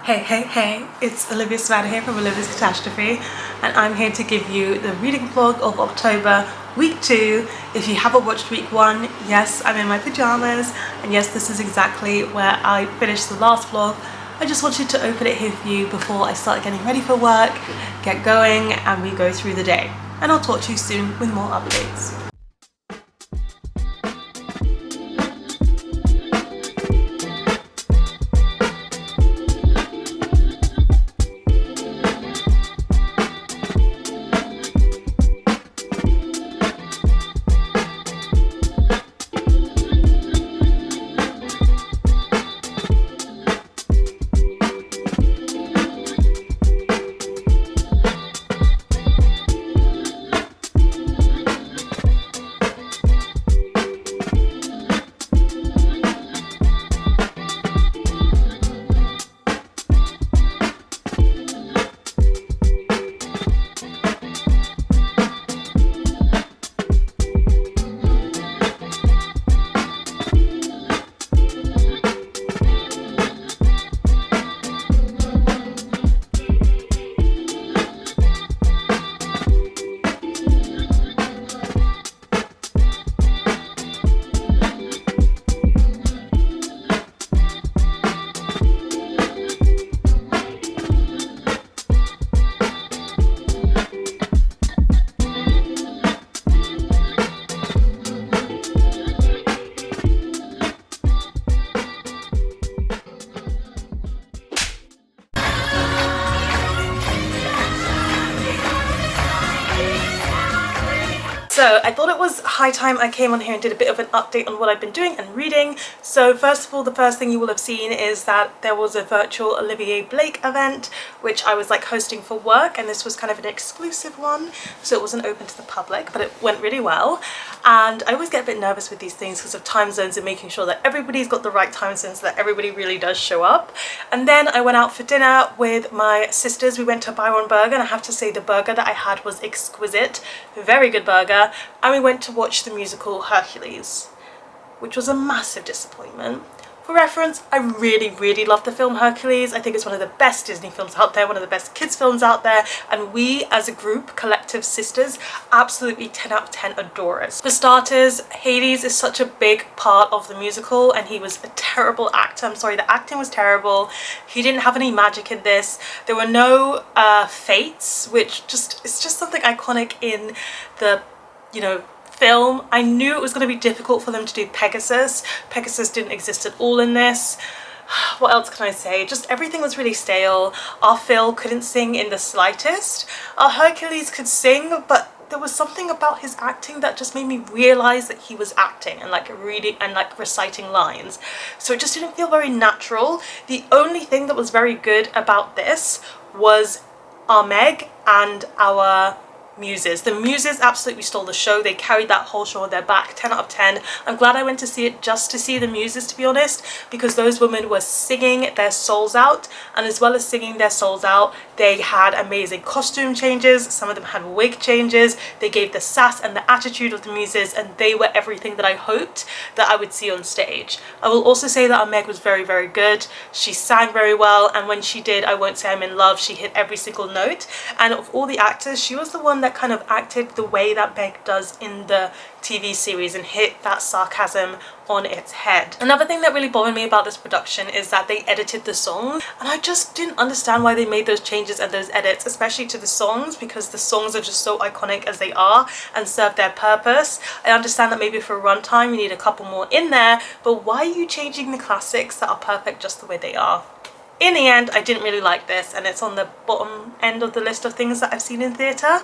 Hey, it's Olivia-Savannah here from Olivia's Catastrophe, and I'm here to give you the reading vlog of October, week 2. If you haven't watched week 1, yes, I'm in my pajamas, and yes, this is exactly where I finished the last vlog. I just wanted to open it here for you before I start getting ready for work, get going, and we go through the day. And I'll talk to you soon with more updates. So I thought it was high time I came on here and did a bit of an update on what I've been doing and reading. So first of all, the first thing you will have seen is that there was a virtual Olivier Blake event, which I was like hosting for work, and this was kind of an exclusive one, so it wasn't open to the public, but it went really well. And I always get a bit nervous with these things because of time zones and making sure that everybody's got the right time zones so that everybody really does show up. And then I went out for dinner with my sisters. We went to Byron Burger, and I have to say the burger that I had was exquisite. Very good burger. And we went to watch the musical Hercules, which was a massive disappointment. For reference, I really love the film Hercules. I think it's one of the best Disney films out there, one of the best kids films out there, and we as a group, collective sisters, absolutely 10 out of 10 adore it. For starters, Hades is such a big part of the musical, and he was a terrible actor. I'm sorry, the acting was terrible. He didn't have any magic in this. There were no fates, which it's just something iconic in the, you know, film. I knew it was going to be difficult for them to do Pegasus. Pegasus didn't exist at all in this. What else can I say? Just everything was really stale. Our Phil couldn't sing in the slightest. Our Hercules could sing, but there was something about his acting that just made me realize that he was acting and like reading and like reciting lines. So it just didn't feel very natural. The only thing that was very good about this was our Meg and our Muses. The Muses absolutely stole the show. They carried that whole show on their back. 10 out of 10. I'm glad I went to see it just to see the Muses, to be honest, because those women were singing their souls out, and as well as singing their souls out, they had amazing costume changes. Some of them had wig changes. They gave the sass and the attitude of the Muses, and they were everything that I hoped that I would see on stage. I will also say that our Meg was very good. She sang very well, and when she did I Won't Say I'm in Love, she hit every single note. And of all the actors, she was the one that kind of acted the way that Meg does in the TV series and hit that sarcasm on its head. Another thing that really bothered me about this production is that they edited the songs, and I just didn't understand why they made those changes and those edits, especially to the songs, because the songs are just so iconic as they are and serve their purpose. I understand that maybe for runtime you need a couple more in there, but why are you changing the classics that are perfect just the way they are? In the end, I didn't really like this, and it's on the bottom end of the list of things that I've seen in theatre.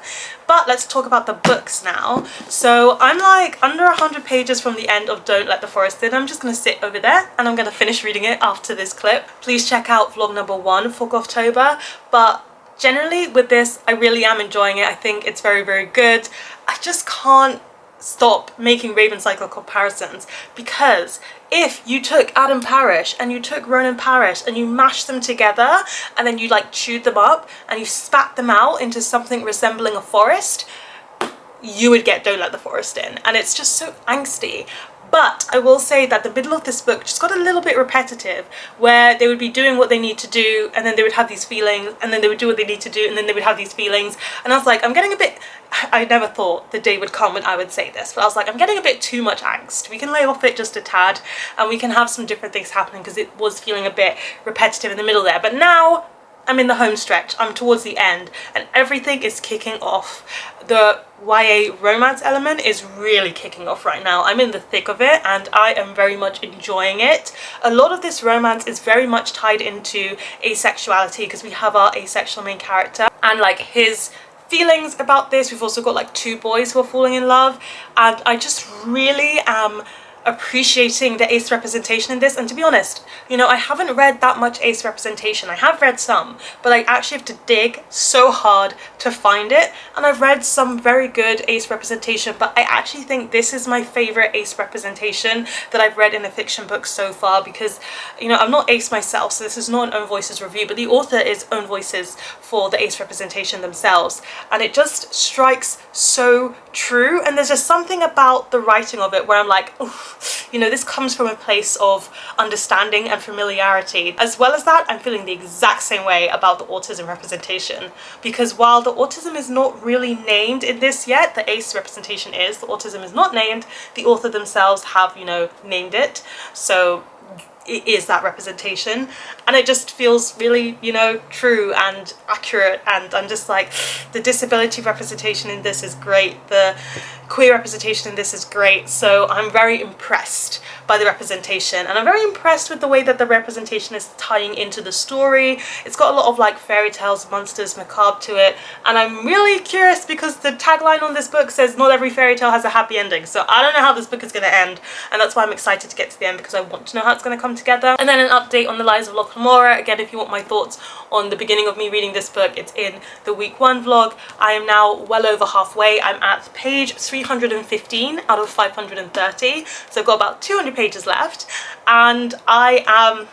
But let's talk about the books now. So I'm like under 100 pages from the end of Don't Let the Forest In. I'm just going to sit over there and I'm going to finish reading it after this clip. Please check out vlog number 1 for Gothtober. But generally with this, I really am enjoying it. I think it's very good. I just can't stop making Raven Cycle comparisons, because if you took Adam Parrish and you took Ronan Parrish and you mashed them together and then you like chewed them up and you spat them out into something resembling a forest, you would get Don't Let the Forest In. And it's just so angsty. But I will say that the middle of this book just got a little bit repetitive, where they would be doing what they need to do and then they would have these feelings, and then they would do what they need to do and then they would have these feelings. And I was like, I'm getting a bit, I never thought the day would come when I would say this, but I was like, I'm getting a bit too much angst. We can lay off it just a tad and we can have some different things happening, because it was feeling a bit repetitive in the middle there. But now I'm in the home stretch, I'm towards the end, and everything is kicking off. The YA romance element is really kicking off right now. I'm in the thick of it and I am very much enjoying it. A lot of this romance is very much tied into asexuality, because we have our asexual main character and like his feelings about this. We've also got like 2 boys who are falling in love, and I just really am appreciating the ace representation in this. And to be honest, you know, I haven't read that much ace representation. I have read some, but I actually have to dig so hard to find it. And I've read some very good ace representation, but I actually think this is my favorite ace representation that I've read in a fiction book so far, because, you know, I'm not ace myself, so this is not an Own Voices review, but the author is Own Voices for the ace representation themselves, and it just strikes so true. And there's just something about the writing of it where I'm like, oof, you know, this comes from a place of understanding and familiarity. As well as that, I'm feeling the exact same way about the autism representation, because while the autism is not really named in this yet, the ace representation is, the autism is not named, the author themselves have, you know, named it, so it is that representation, and it just feels really, you know, true and accurate. And I'm just like, the disability representation in this is great, the queer representation in this is great, so I'm very impressed by the representation, and I'm very impressed with the way that the representation is tying into the story. It's got a lot of like fairy tales, monsters, macabre to it, and I'm really curious because the tagline on this book says not every fairy tale has a happy ending, so I don't know how this book is going to end, and that's why I'm excited to get to the end, because I want to know how it's going to come together. And then an update on the lives of Locke and Lamora. Again, if you want my thoughts on the beginning of me reading this book, it's in the week 1 vlog. I am now well over halfway. I'm at page 315 out of 530, so I've got about 200 pages left, and I am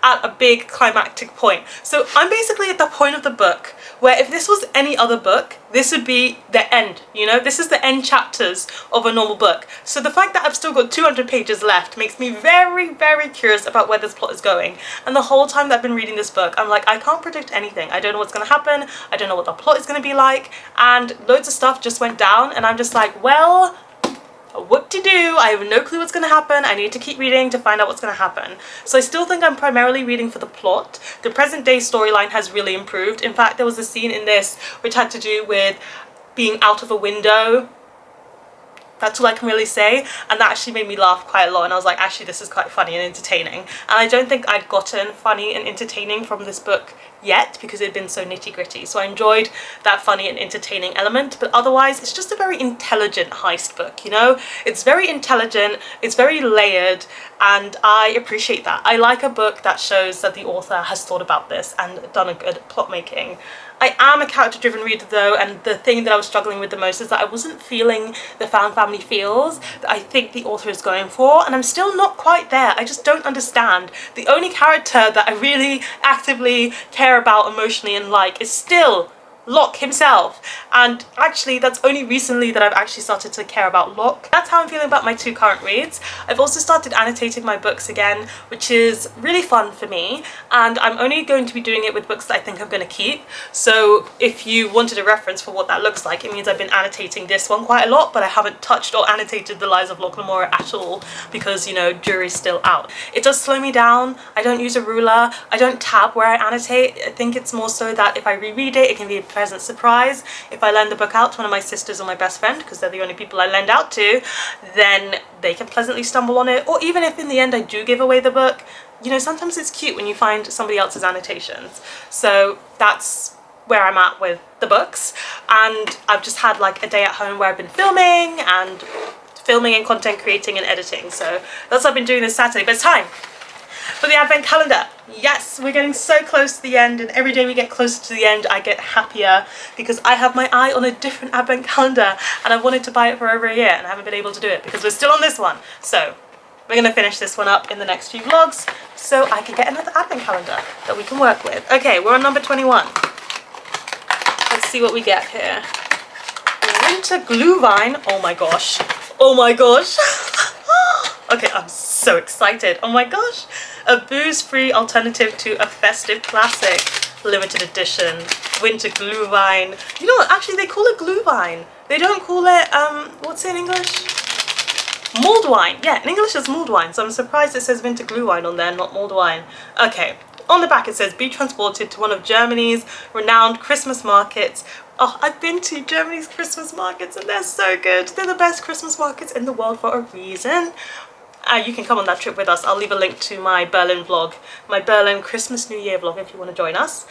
at a big climactic point. So I'm basically at the point of the book where if this was any other book, this would be the end, you know? This is the end chapters of a normal book. So the fact that I've still got 200 pages left makes me very, very curious about where this plot is going. And the whole time that I've been reading this book, I'm like, I can't predict anything. I don't know what's going to happen. I don't know what the plot is going to be like. And loads of stuff just went down, and I'm just like, well, what to do? I have no clue what's going to happen. I need to keep reading to find out what's going to happen. So I still think I'm primarily reading for the plot. The present day storyline has really improved. In fact, there was a scene in this which had to do with being out of a window. That's all I can really say, and that actually made me laugh quite a lot, and I was like, actually this is quite funny and entertaining. And I don't think I'd gotten funny and entertaining from this book yet, because it had been so nitty-gritty, so I enjoyed that funny and entertaining element. But otherwise, it's just a very intelligent heist book, you know? It's very intelligent, it's very layered, and I appreciate that. I like a book that shows that the author has thought about this and done a good plot making. I am a character-driven reader though, and the thing that I was struggling with the most is that I wasn't feeling the found family feels that I think the author is going for, and I'm still not quite there. I just don't understand. The only character that I really actively care about emotionally and like is still Locke himself, and actually that's only recently that I've actually started to care about Locke. That's how I'm feeling about my 2 current reads. I've also started annotating my books again, which is really fun for me, and I'm only going to be doing it with books that I think I'm going to keep. So if you wanted a reference for what that looks like, it means I've been annotating this one quite a lot, but I haven't touched or annotated The Lives of Locke and Lamora at all, because, you know, jury's still out. It does slow me down. I don't use a ruler. I don't tab where I annotate. I think it's more so that if I reread it, it can be a pleasant surprise. If I lend the book out to one of my sisters or my best friend, because they're the only people I lend out to, then they can pleasantly stumble on it. Or even if in the end I do give away the book, you know, sometimes it's cute when you find somebody else's annotations. So that's where I'm at with the books, and I've just had like a day at home where I've been filming and content creating and editing, so that's what I've been doing this Saturday. But it's time for the advent calendar. Yes, we're getting so close to the end, and every day we get closer to the end I get happier, because I have my eye on a different advent calendar, and I've wanted to buy it for over a year and I haven't been able to do it because we're still on this one. So we're going to finish this one up in the next few vlogs so I can get another advent calendar that we can work with. Okay, we're on number 21. Let's see what we get here. Winter Glühwein. Oh my gosh. Oh my gosh. Okay, I'm so excited. Oh my gosh. A booze-free alternative to a festive classic. Limited edition. Winter Glühwein. You know what? Actually, they call it Glühwein. They don't call it, what's it in English? Mulled wine. Yeah, in English it's mulled wine. So I'm surprised it says Winter Glühwein on there, not mulled wine. Okay. On the back it says, be transported to one of Germany's renowned Christmas markets. Oh, I've been to Germany's Christmas markets and they're so good. They're the best Christmas markets in the world for a reason. You can come on that trip with us. I'll leave a link to my Berlin vlog, my Berlin Christmas New Year vlog if you want to join us.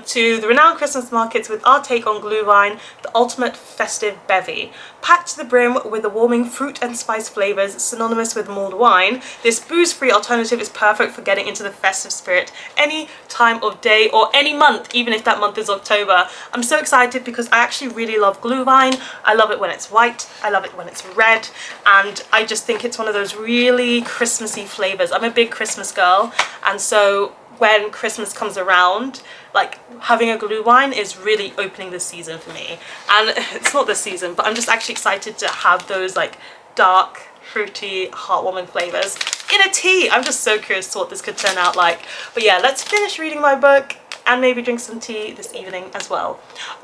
To the renowned Christmas markets with our take on Glühwein, the ultimate festive bevy. Packed to the brim with the warming fruit and spice flavours synonymous with mulled wine, this booze-free alternative is perfect for getting into the festive spirit any time of day or any month, even if that month is October. I'm so excited because I actually really love Glühwein. I love it when it's white, I love it when it's red, and I just think it's one of those really Christmassy flavours. I'm a big Christmas girl, and so when Christmas comes around, like having a Glühwein is really opening the season for me. And it's not this season, but I'm just actually excited to have those like dark, fruity, heartwarming flavours in a tea. I'm just so curious to what this could turn out like. But yeah, let's finish reading my book and maybe drink some tea this evening as well.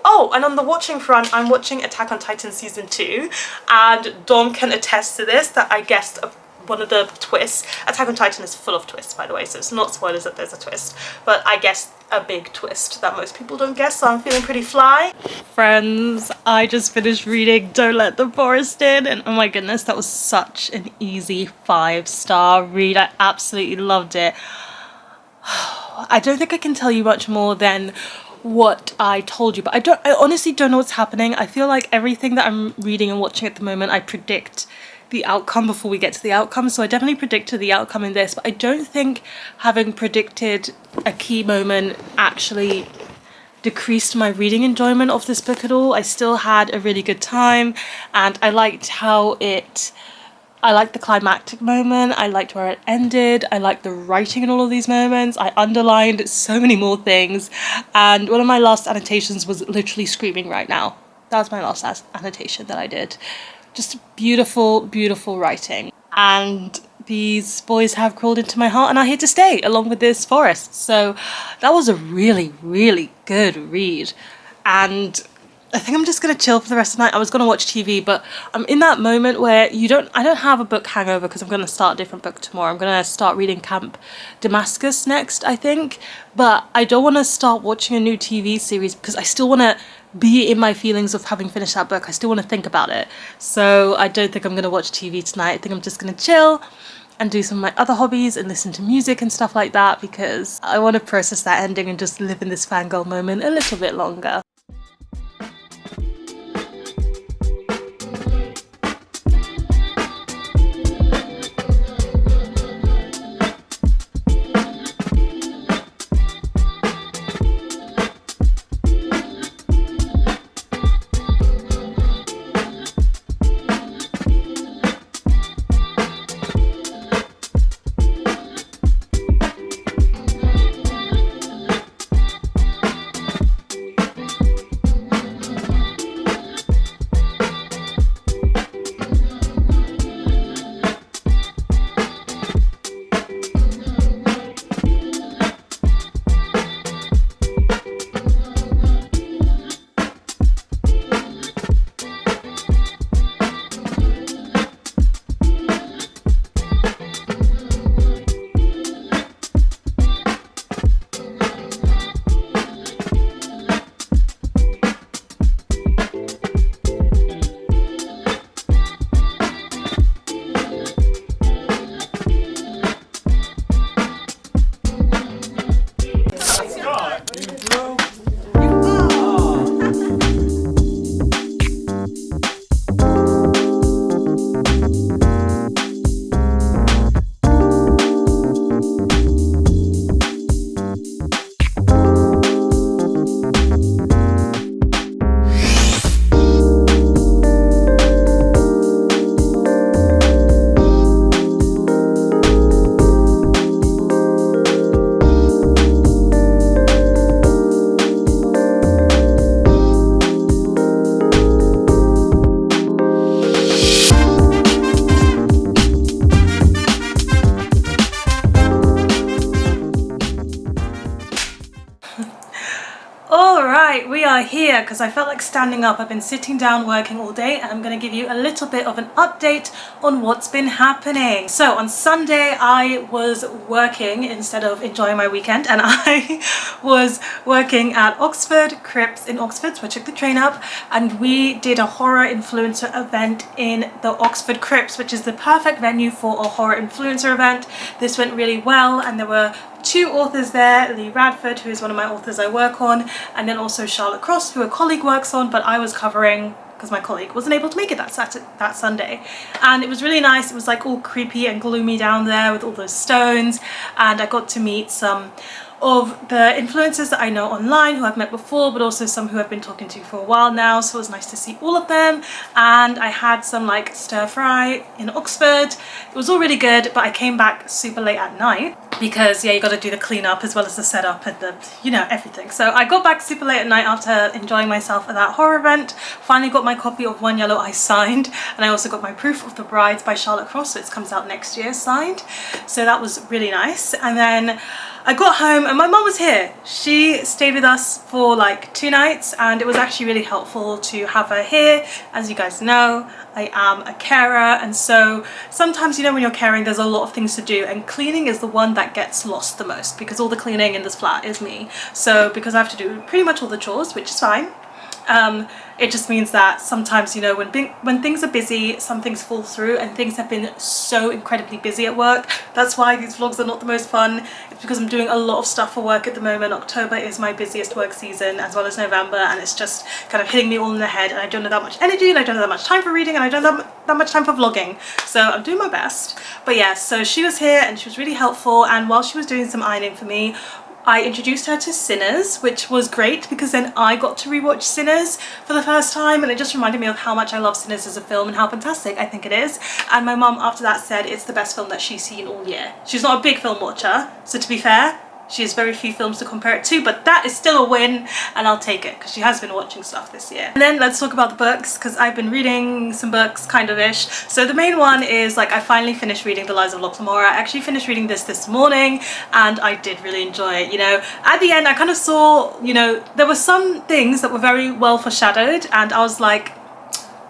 Oh, and on the watching front, I'm watching Attack on Titan season 2, and Dom can attest to this, that I guessed one of the twists. Attack on Titan is full of twists, by the way, so it's not spoilers that there's a twist, but I guessed a big twist that most people don't guess, so I'm feeling pretty fly. Friends, I just finished reading Don't Let the Forest In, and oh my goodness, that was such an easy 5-star read. I absolutely loved it. I don't think I can tell you much more than what I told you, but I honestly don't know what's happening. I feel like everything that I'm reading and watching at the moment, I predict the outcome before we get to the outcome. So I definitely predicted the outcome in this, but I don't think having predicted a key moment actually decreased my reading enjoyment of this book at all. I still had a really good time, and I liked I liked the climactic moment, I liked where it ended, I liked the writing in all of these moments, I underlined so many more things, and one of my last annotations was literally screaming right now. That was my last annotation that I did. Just beautiful, beautiful writing. And these boys have crawled into my heart and are here to stay, along with this forest. So that was a really, really good read. And I think I'm just gonna chill for the rest of the night. I was gonna watch TV, but I'm in that moment where I don't have a book hangover because I'm gonna start a different book tomorrow. I'm gonna start reading Camp Damascus next, I think. But I don't wanna start watching a new TV series because I still wanna be in my feelings of having finished that book. I still want to think about it. So I don't think I'm going to watch TV tonight. I think I'm just going to chill and do some of my other hobbies and listen to music and stuff like that, because I want to process that ending and just live in this fangirl moment a little bit longer. Alright, we are here because I felt like standing up. I've been sitting down working all day and I'm going to give you a little bit of an update on what's been happening. So on Sunday I was working instead of enjoying my weekend, and I was working at Oxford Crips in Oxford, so I took the train up and we did a horror influencer event in the Oxford Crips, which is the perfect venue for a horror influencer event. This went really well and there were two authors there, Lee Radford, who is one of my authors I work on, and then also Charlotte Cross, who a colleague works on, but I was covering because my colleague wasn't able to make it that Sunday. And it was really nice. It was like all creepy and gloomy down there with all those stones, and I got to meet some of the influencers that I know online who I've met before, but also some who I've been talking to for a while now, so it was nice to see all of them. And I had some like stir fry in Oxford. It was all really good, but I came back super late at night because yeah, you got to do the cleanup as well as the setup and the, you know, everything. So I got back super late at night after enjoying myself at that horror event. Finally got my copy of One Yellow Eye signed, and I also got my Proof of the Brides by Charlotte Cross, so it comes out next year, signed. So that was really nice. And then I got home and my mum was here. She stayed with us for like 2 nights and it was actually really helpful to have her here. As you guys know, I am a carer, and so sometimes, you know, when you're caring there's a lot of things to do, and cleaning is the one that gets lost the most because all the cleaning in this flat is me. So because I have to do pretty much all the chores, which is fine, it just means that sometimes, you know, when things are busy, some things fall through, and things have been so incredibly busy at work. That's why these vlogs are not the most fun. It's because I'm doing a lot of stuff for work at the moment. October is my busiest work season, as well as November, and it's just kind of hitting me all in the head, and I don't have that much energy, and I don't have that much time for reading, and I don't have that much time for vlogging. So I'm doing my best. But yeah, so she was here and she was really helpful, and while she was doing some ironing for me, I introduced her to Sinners, which was great because then I got to rewatch Sinners for the first time, and it just reminded me of how much I love Sinners as a film and how fantastic I think it is. And my mum after that said it's the best film that she's seen all year. She's not a big film watcher, so to be fair, she has very few films to compare it to, but that is still a win, and I'll take it because she has been watching stuff this year. And then let's talk about the books, because I've been reading some books, kind of ish. So the main one is, like, I finally finished reading The Lives of Locke Lamora. I actually finished reading this morning and I did really enjoy it. You know, at the end I kind of saw, you know, there were some things that were very well foreshadowed, and I was like,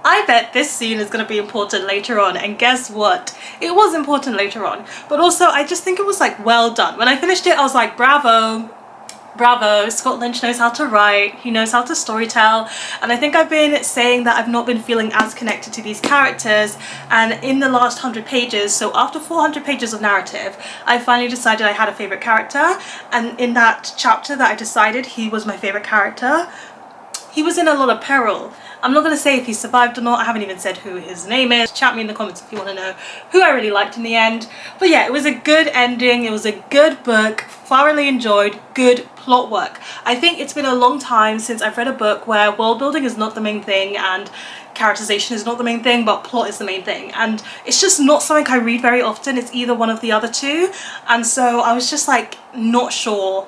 I bet this scene is going to be important later on, and guess what? It was important later on, but also I just think it was like well done. When I finished it I was like, bravo, bravo, Scott Lynch knows how to write, he knows how to storytell. And I think I've been saying that I've not been feeling as connected to these characters, and in the last 100 pages, so after 400 pages of narrative, I finally decided I had a favourite character, and in that chapter that I decided he was my favourite character, he was in a lot of peril. I'm not going to say if he survived or not. I haven't even said who his name is. Chat me in the comments if you want to know who I really liked in the end. But yeah, it was a good ending. It was a good book. Thoroughly enjoyed. Good plot work. I think it's been a long time since I've read a book where world building is not the main thing and characterization is not the main thing, but plot is the main thing. And it's just not something I read very often. It's either one of the other two. And so I was just like not sure,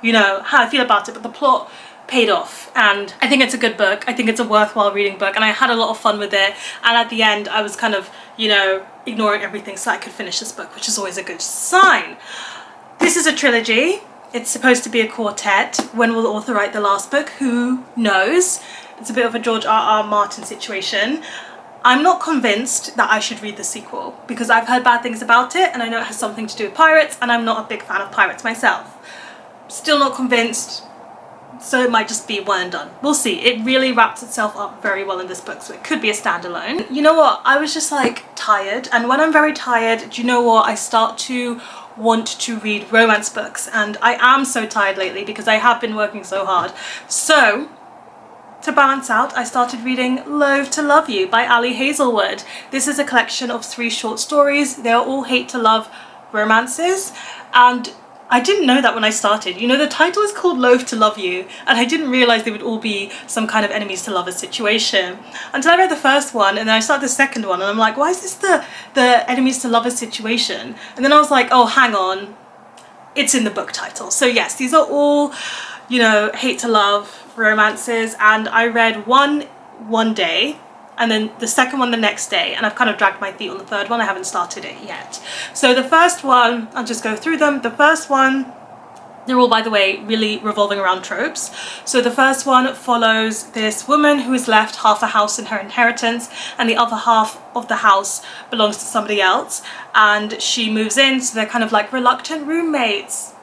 you know, how I feel about it. But the plot paid off, and I think it's a good book. I think it's a worthwhile reading book, and I had a lot of fun with it. And at the end I was kind of, you know, ignoring everything so I could finish this book, which is always a good sign. This is a trilogy. It's supposed to be a quartet. When will the author write the last book? Who knows? It's a bit of a George R.R. Martin situation. I'm not convinced that I should read the sequel because I've heard bad things about it, and I know it has something to do with pirates, and I'm not a big fan of pirates myself. Still not convinced. So it might just be one and done. We'll see. It really wraps itself up very well in this book, so it could be a standalone. You know what? I was just like tired, and when I'm very tired, do you know what? I start to want to read romance books, and I am so tired lately because I have been working so hard. So to balance out, I started reading Loathe to Love You by Ali Hazelwood. This is a collection of 3 short stories. They are all hate to love romances, and I didn't know that when I started. You know, the title is called Loathe to Love You, and I didn't realise they would all be some kind of enemies to lovers situation until I read the first one, and then I started the second one, and I'm like, why is this the enemies to lovers situation? And then I was like, oh, hang on, it's in the book title. So yes, these are all, you know, hate to love romances, and I read one day, and then the second one the next day, and I've kind of dragged my feet on the third one. I haven't started it yet. So the first one, I'll just go through them. The first one, They're all, by the way, really revolving around tropes. So the first one follows this woman who is left half a house in her inheritance, and the other half of the house belongs to somebody else, and she moves in, so they're kind of like reluctant roommates,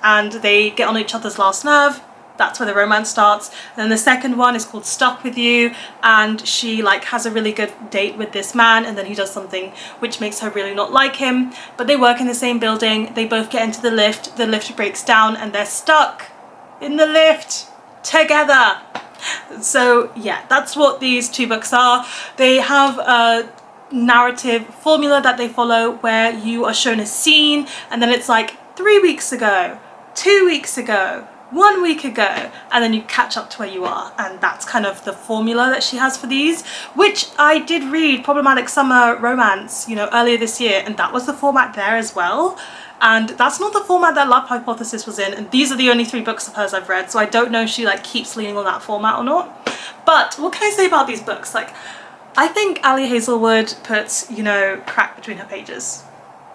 and they get on each other's last nerve. That's where the romance starts. And then the second one is called Stuck With You, and she like has a really good date with this man, and then he does something which makes her really not like him, but they work in the same building. They both get into the lift breaks down, and they're stuck in the lift together. So yeah, that's what these two books are. They have a narrative formula that they follow where you are shown a scene, and then it's like 3 weeks ago, 2 weeks ago, 1 week ago, and then you catch up to where you are. And that's kind of the formula that she has for these, which I did read Problematic Summer Romance, you know, earlier this year, and that was the format there as well. And that's not the format that Love Hypothesis was in, and these are the only 3 books of hers I've read, so I don't know if she like keeps leaning on that format or not. But what can I say about these books? Like, I think Ali Hazelwood puts, you know, crack between her pages,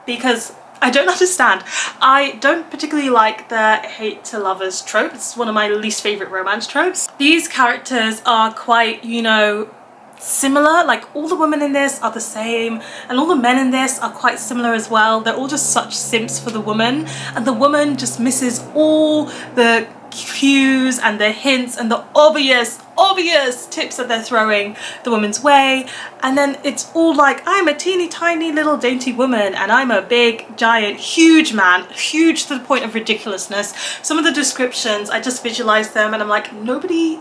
because I don't understand. I don't particularly like the hate to lovers trope. It's one of my least favourite romance tropes. These characters are quite, you know, similar. Like, all the women in this are the same, and all the men in this are quite similar as well. They're all just such simps for the woman, and the woman just misses all the cues and the hints and the obvious tips that they're throwing the woman's way. And then it's all like, I'm a teeny tiny little dainty woman, and I'm a big giant huge man, huge to the point of ridiculousness. Some of the descriptions, I just visualized them and I'm like, nobody,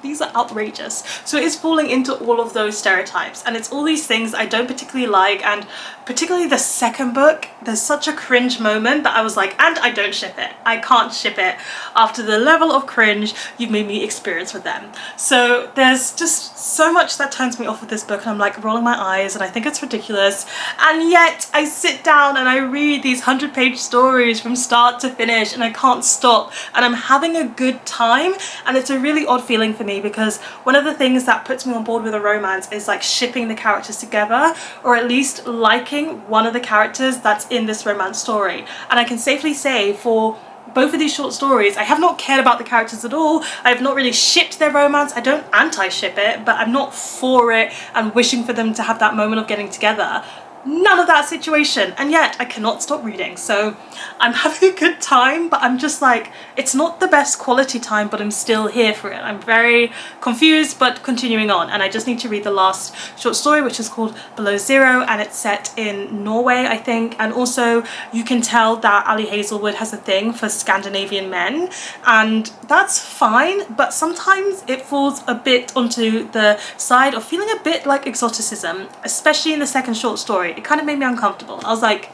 these are outrageous. So it is falling into all of those stereotypes, and it's all these things I don't particularly like. And particularly the second book, there's such a cringe moment that I was like, and I don't ship it. I can't ship it after the level of cringe you've made me experience with them. So there's just so much that turns me off with this book, and I'm like rolling my eyes and I think it's ridiculous. And yet I sit down and I read these 100-page stories from start to finish, and I can't stop, and I'm having a good time. And it's a really odd feeling for me, because one of the things that puts me on board with a romance is like shipping the characters together, or at least liking one of the characters that's in this romance story. And I can safely say for both of these short stories, I have not cared about the characters at all. I have not really shipped their romance. I don't anti-ship it, but I'm not for it and wishing for them to have that moment of getting together. None of that situation, and yet I cannot stop reading. So I'm having a good time, but I'm just like, it's not the best quality time, but I'm still here for it. I'm very confused, but continuing on. And I just need to read the last short story, which is called Below Zero, and it's set in Norway, I think. And also you can tell that Ali Hazelwood has a thing for Scandinavian men, and that's fine, but sometimes it falls a bit onto the side of feeling a bit like exoticism, especially in the second short story. It kind of made me uncomfortable. I was like,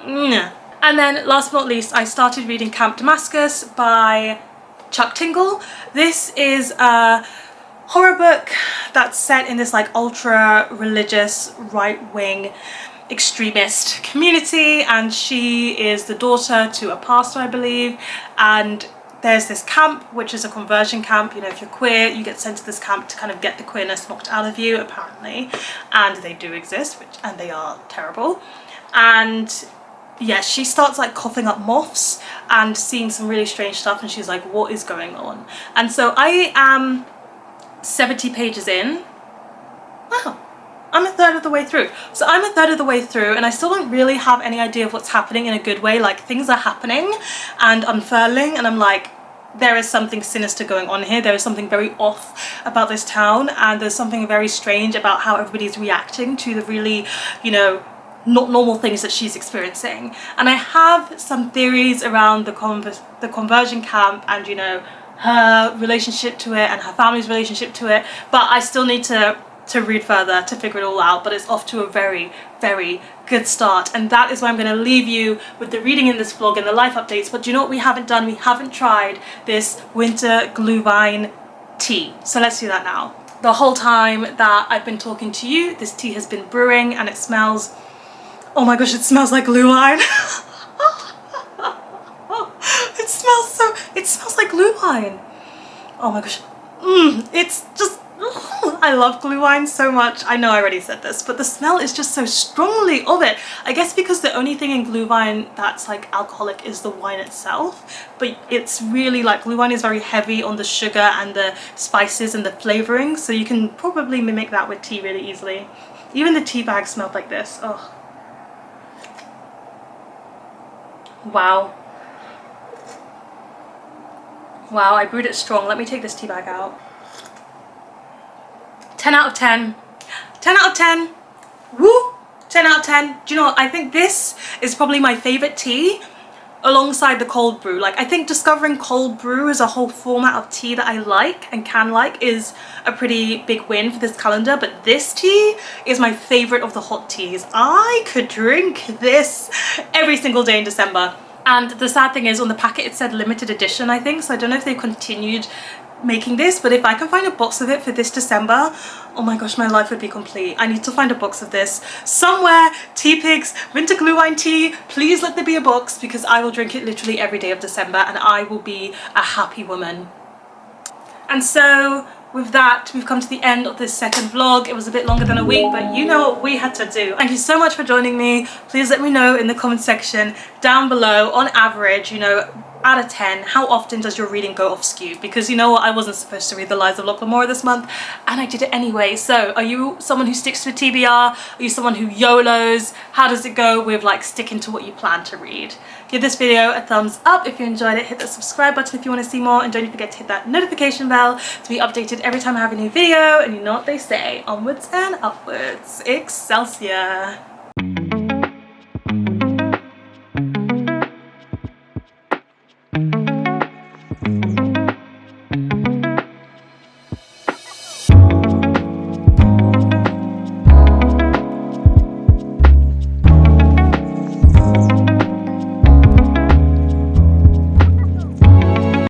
nah. And then last but not least, I started reading Camp Damascus by Tingle. This is a horror book that's set in this like ultra religious right-wing extremist community, and she is the daughter to a pastor, I believe, and there's this camp, which is a conversion camp. You know, if you're queer, you get sent to this camp to kind of get the queerness knocked out of you, apparently. And they do exist, and they are terrible. And yeah, she starts like coughing up moths and seeing some really strange stuff, and she's like, what is going on? And so I am 70 pages in. Wow. I'm a third of the way through. So I'm a third of the way through, and I still don't really have any idea of what's happening in a good way. Like, things are happening and unfurling, and I'm like, there is something sinister going on here. There is something very off about this town, and there's something very strange about how everybody's reacting to the really, you know, not normal things that she's experiencing. And I have some theories around the conversion camp and, you know, her relationship to it and her family's relationship to it, but I still need to read further to figure it all out. But it's off to a very, very good start, and that is why I'm going to leave you with the reading in this vlog and the life updates. But do you know what we haven't done? We haven't tried this winter glühwein tea, so let's do that now. The whole time that I've been talking to you, this tea has been brewing, and it smells, oh my gosh, it smells like glühwein. It smells like glühwein. Oh my gosh, it's just Oh, I love glue wine so much. I know I already said this, but the smell is just so strongly of it. I guess because the only thing in glue wine that's like alcoholic is the wine itself, but it's really like glue wine is very heavy on the sugar and the spices and the flavoring, so you can probably mimic that with tea really easily. Even the tea bag smelled like this. Oh. Wow. Wow, I brewed it strong. Let me take this tea bag out. 10 out of 10. 10 out of 10. Woo! 10 out of 10. Do you know what? I think this is probably my favorite tea alongside the cold brew. Like, I think discovering cold brew as a whole format of tea that I like and can like is a pretty big win for this calendar, but this tea is my favorite of the hot teas. I could drink this every single day in December. And the sad thing is on the packet it said limited edition, I think, so I don't know if they continued making this, but if I can find a box of it for this December, oh my gosh, my life would be complete. I need to find a box of this somewhere. Tea Pigs winter glue wine tea, please let there be a box, because I will drink it literally every day of December and I will be a happy woman. And so with that, we've come to the end of this second vlog. It was a bit longer than a week, but you know what we had to do. Thank you so much for joining me. Please let me know in the comment section down below, on average, you know, out of 10, how often does your reading go off skew? Because you know what, I wasn't supposed to read The Lives of Locke Lamora this month and I did it anyway. So are you someone who sticks to a TBR? Are you someone who YOLOs? How does it go with like sticking to what you plan to read? Give this video a thumbs up if you enjoyed it, hit the subscribe button if you want to see more, and don't forget to hit that notification bell to be updated every time I have a new video. And you know what they say, onwards and upwards, Excelsior.